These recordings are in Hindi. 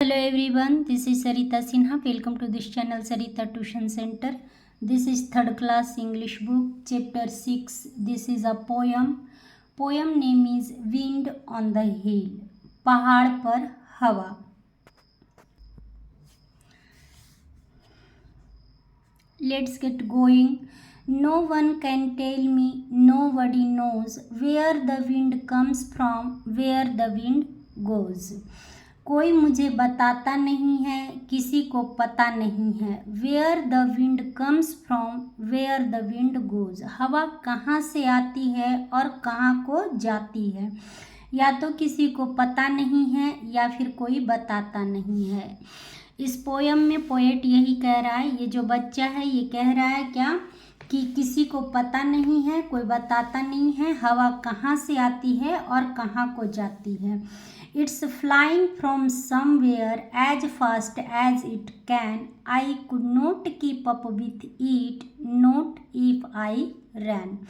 Hello everyone, this is Sarita Sinha. Welcome to this channel Sarita Tuition Center. This is third class English book, chapter 6. This is a poem. Poem name is Wind on the Hill. पहाड़ पर हवा. Let's get going. No one can tell me, nobody knows where the wind comes from, where the wind goes. कोई मुझे बताता नहीं है, किसी को पता नहीं है. Where the wind comes from, where the wind goes. हवा कहाँ से आती है और कहाँ को जाती है. या तो किसी को पता नहीं है या फिर कोई बताता नहीं है. इस पोयम में पोएट यही कह रहा है, ये जो बच्चा है ये कह रहा है क्या कि किसी को पता नहीं है, कोई बताता नहीं है हवा कहाँ से आती है और कहाँ को जाती है. It's flying from somewhere as fast as it can. I could not keep up with it, not if I ran.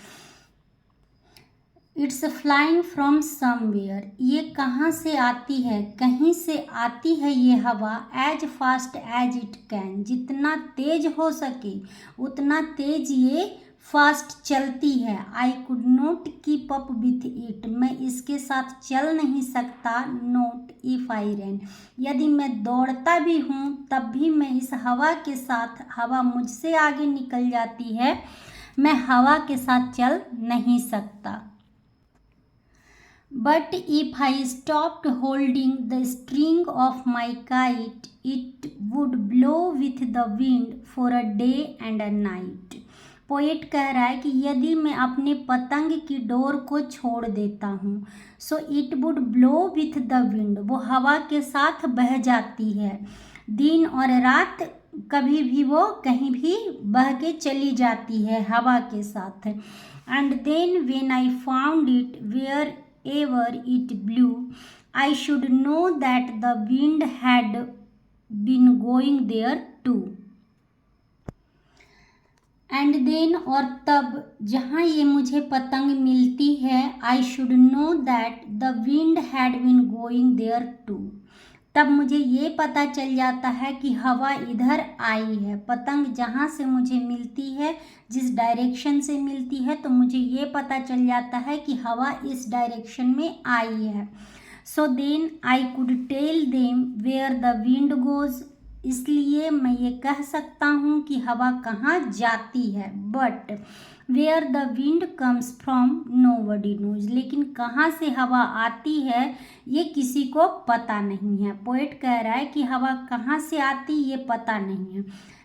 It's flying from somewhere. ये कहाँ से आती है, कहीं से आती है ये हवा. As fast as it can. जितना तेज हो सके उतना तेज ये फास्ट चलती है. I could not keep up with it. मैं इसके साथ चल नहीं सकता. नॉट इफ आई रैन. यदि मैं दौड़ता भी हूँ तब भी मैं इस हवा के साथ, हवा मुझसे आगे निकल जाती है, मैं हवा के साथ चल नहीं सकता. But if I stopped holding the string of my kite it would blow with the wind for a day and a night. Poet कह रहा है कि यदि मैं अपने पतंग की डोर को छोड़ देता हूँ, so it would blow with the wind. वो हवा के साथ बह जाती है. दिन और रात कभी भी वो कहीं भी बह के चली जाती है हवा के साथ. And then when I found it wherever it blew I should know that the wind had been going there too. And then और तब जहाँ ये मुझे पतंग मिलती है, I should know that the wind had been going there too. तब मुझे ये पता चल जाता है कि हवा इधर आई है. पतंग जहाँ से मुझे मिलती है, जिस डायरेक्शन से मिलती है, तो मुझे ये पता चल जाता है कि हवा इस डायरेक्शन में आई है. So then I could tell them where the wind goes. इसलिए मैं ये कह सकता हूँ कि हवा कहाँ जाती है. But where the wind comes from nobody knows. लेकिन कहाँ से हवा आती है ये किसी को पता नहीं है. पोएट कह रहा है कि हवा कहाँ से आती ये पता नहीं है.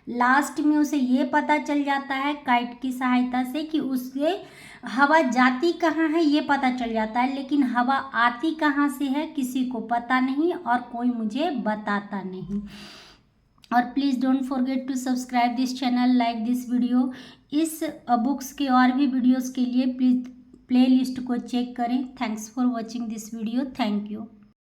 लास्ट में उसे ये पता चल जाता है काइट की सहायता से कि उससे हवा जाती कहाँ है ये पता चल जाता है, लेकिन हवा आती कहाँ से है किसी को पता नहीं और कोई मुझे बताता नहीं. और please don't forget to subscribe this channel, like this video. इस बुक्स के और भी वीडियोस के लिए प्लीज़ प्लेलिस्ट को चेक करें. Thanks for watching this video. Thank you.